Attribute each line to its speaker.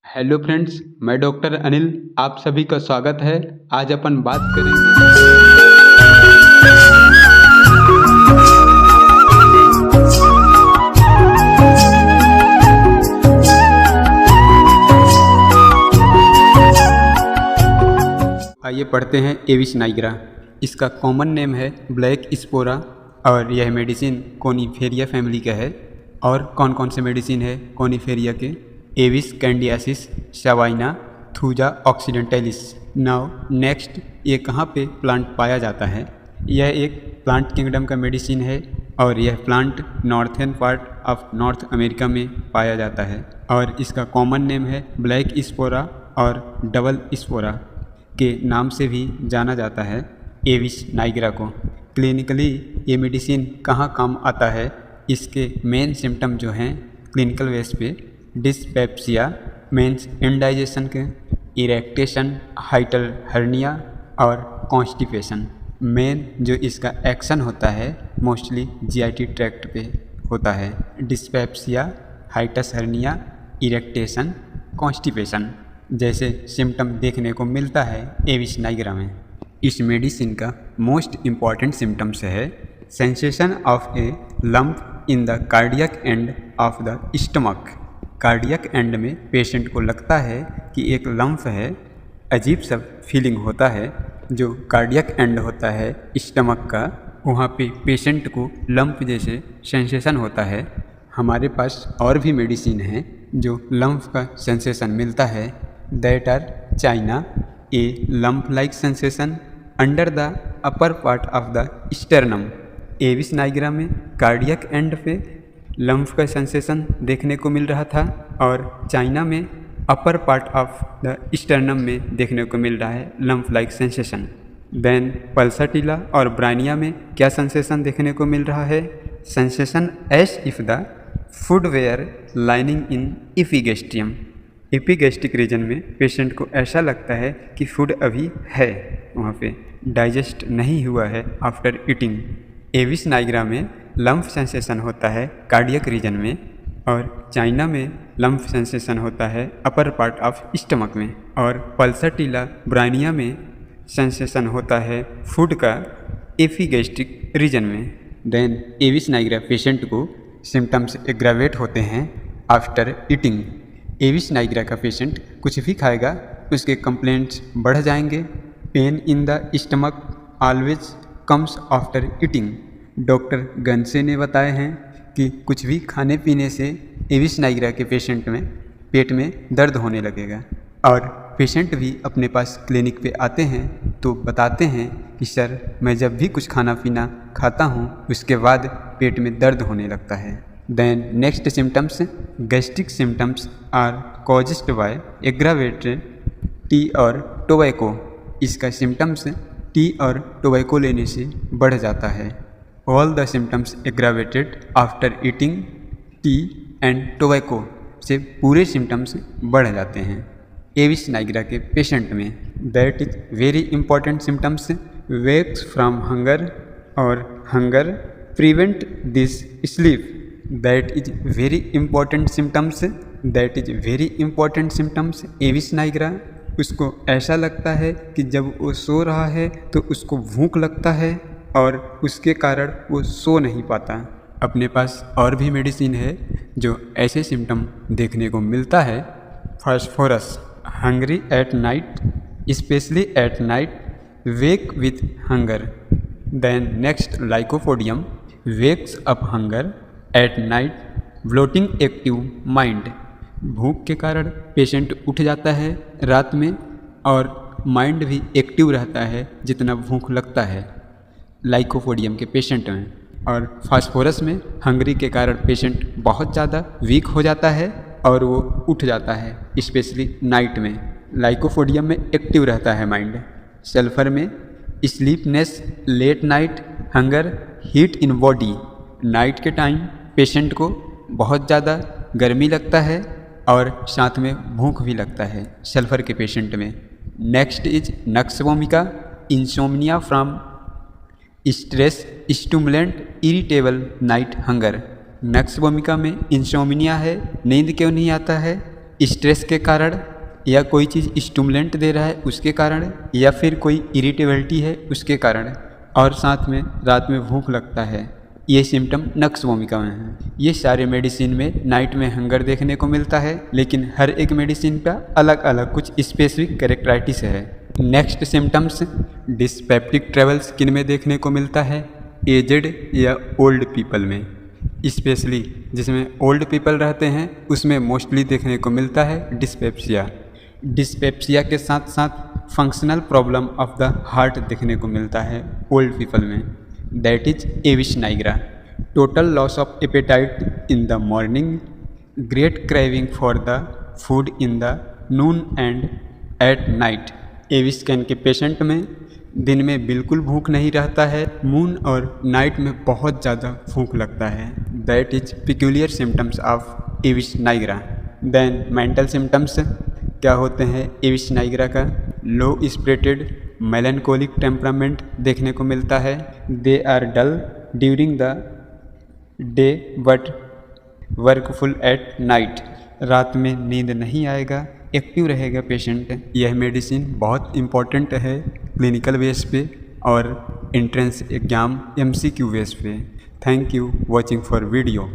Speaker 1: Hello friends, मैं doctor Anil आप सभी का स्वागत है। आज अपन बात करेंगे आइए पढ़ते हैं एविस नाइग्रा। इसका कॉमन नेम है ब्लैक स्पोरा और यह मेडिसिन कोनीफेरिया फैमिली का है। और कौन कौन से मेडिसिन है कोनीफेरिया के? एविस कैंडियासिस, सवाइना, थूजा ऑक्सीडेंटलिस। नाउ नेक्स्ट, ये कहाँ पे प्लांट पाया जाता है? यह एक प्लांट किंगडम का मेडिसिन है और यह plant northern part of north America में पाया जाता है और इसका कॉमन नेम है ब्लैक स्पोरा और डबल स्पोरा के नाम से भी जाना जाता है एविस नाइग्रा को। क्लिनिकली ये मेडिसिन कहाँ काम आता है? इसके मेन सिम्टम जो हैं क्लिनिकल बेस पे डिस्पेप्सिया मीन्स इंडाइजेशन के, इरेक्टेशन, हाइटल हर्निया और कॉन्स्टिपेशन। मेन जो इसका एक्शन होता है मोस्टली जीआईटी ट्रैक्ट पे होता है। डिस्पेप्सिया, हाइटस हर्निया, इरेक्टेशन, कॉन्स्टिपेशन जैसे सिम्टम देखने को मिलता है एविस नाइग्रा में। इस मेडिसिन का मोस्ट इम्पॉर्टेंट सिम्टम्स है sensation of A lump in the cardiac end of the stomach. Cardiac and में पेशेंट को लगता है कि एक लंप है, अजीब सा फीलिंग होता है। जो कार्डियक एंड होता है स्टमक का, वहाँ पे पेशेंट को लंप जैसे सेंसेशन होता है। हमारे पास और भी मेडिसिन हैं जो लंप का सेंसेशन मिलता है। That are China, a lump like sensation under the upper part of the sternum. Abies nigra में कार्डियक एंड पे लंप का सेंसेशन देखने को मिल रहा था और चाइना में upper part of the sternum में देखने को मिल रहा है lump like sensation. Then Pulsatilla और ब्रानिया में क्या सेंसेशन देखने को मिल रहा है? Sensation as if the food were lining in epigastrium. Epigastric region में पेशेंट को ऐसा लगता है कि फूड अभी है, वहाँ पे डाइजेस्ट नहीं हुआ है आफ्टर ईटिंग। एविस नाइग्रा में लंप सेंसेशन होता है कार्डियक रीजन में और चाइना में लंप सेंसेशन होता है अपर पार्ट ऑफ स्टमक में और पल्साटिला ब्रानिया में सेंसेशन होता है फूड का एपिगैस्ट्रिक रीजन में। देन एविस नाइग्रा पेशेंट को सिम्टम्स एग्रावेट होते हैं आफ्टर ईटिंग। एविस नाइग्रा का पेशेंट कुछ भी खाएगा उसके कंप्लेंट्स बढ़ जाएंगे। Pain in the stomach always comes after eating. Doctor गंसे ने बताए हैं कि कुछ भी खाने पीने से एविस नाइग्रा के पेशेंट में पेट में दर्द होने लगेगा और पेशेंट भी अपने पास क्लिनिक पे आते हैं तो बताते हैं कि सर मैं जब भी कुछ खाना पीना खाता हूँ उसके बाद पेट में दर्द होने लगता है। Then next symptoms, gastric symptoms are caused by aggravated tea और टोबैको। इसका सिम्टम्स टी और टोबैको लेने से बढ़ जाता है। All the symptoms aggravated after eating tea and tobacco से पूरे सिम्टम्स बढ़ जाते हैं एविस नाइग्रा के पेशेंट में। That is very important symptoms wakes from hunger और hunger prevent this sleep. That is very important symptoms, that is very important symptoms. Aves Niagara उसको ऐसा लगता है कि जब वो सो रहा है तो उसको भूख लगता है और उसके कारण वो सो नहीं पाता। अपने पास और भी मेडिसिन है जो ऐसे सिम्टम देखने को मिलता है। Phosphorus, hungry at night specially at night, wake with hunger. Then next Lycopodium, wakes up hunger at night, bloating active mind. भूख के कारण पेशेंट उठ जाता है रात में और माइंड भी एक्टिव रहता है जितना भूख लगता है लाइकोपोडियम के पेशेंट में। और फास्फोरस में हंगरी के कारण पेशेंट बहुत ज़्यादा वीक हो जाता है और वो उठ जाता है स्पेशली नाइट में। लाइकोपोडियम में एक्टिव रहता है माइंड। सल्फर में sleepiness, late night, hunger, heat in body. Night के टाइम पेशेंट को बहुत ज़्यादा गर्मी लगता है और साथ में भूख भी लगता है सल्फर के पेशेंट में। Next is nux vomica, insomnia from stress stimulant, irritable night hunger. Nux vomica में इंसोम्निया है, नींद क्यों नहीं आता है? स्ट्रेस के कारण, या कोई चीज़ स्टिमुलेंट दे रहा है उसके कारण, या फिर कोई इरिटेबिलिटी है उसके कारण, और साथ में रात में भूख लगता है, ये सिम्टम नक्स वोमिका में हैं। ये सारे मेडिसिन में नाइट में हंगर देखने को मिलता है, लेकिन हर एक मेडिसिन का अलग अलग कुछ स्पेसिफिक कैरेक्टराइटिस है। नेक्स्ट सिम्टम्स डिस्पेप्टिक ट्रेवल्स किन में देखने को मिलता है? एजेड या ओल्ड पीपल में, स्पेशली जिसमें ओल्ड पीपल रहते हैं उसमें मोस्टली देखने को मिलता है डिस्पेप्सिया। डिस्पेप्सिया के साथ साथ functional problem of the heart देखने को मिलता है ओल्ड पीपल में, that is Abies nigra. Total loss of appetite in the morning, great craving for the food in the noon and at night. Abies can के patient में दिन में बिल्कुल भूख नहीं रहता है, मून और नाइट में बहुत ज़्यादा भूख लगता है, that is peculiar symptoms of Abies nigra. Then mental symptoms क्या होते हैं एविस नाइग्रा का? लो स्पिरिटेड मेलनकोलिक टेम्परामेंट देखने को मिलता है, they are dull during the day but wakeful at night. रात में नींद नहीं आएगा, एक्टिव रहेगा पेशेंट। यह मेडिसिन बहुत इम्पॉर्टेंट है क्लिनिकल बेस पे और एंट्रेंस एग्ज़ाम MCQ बेस पे। Thank you watching for video.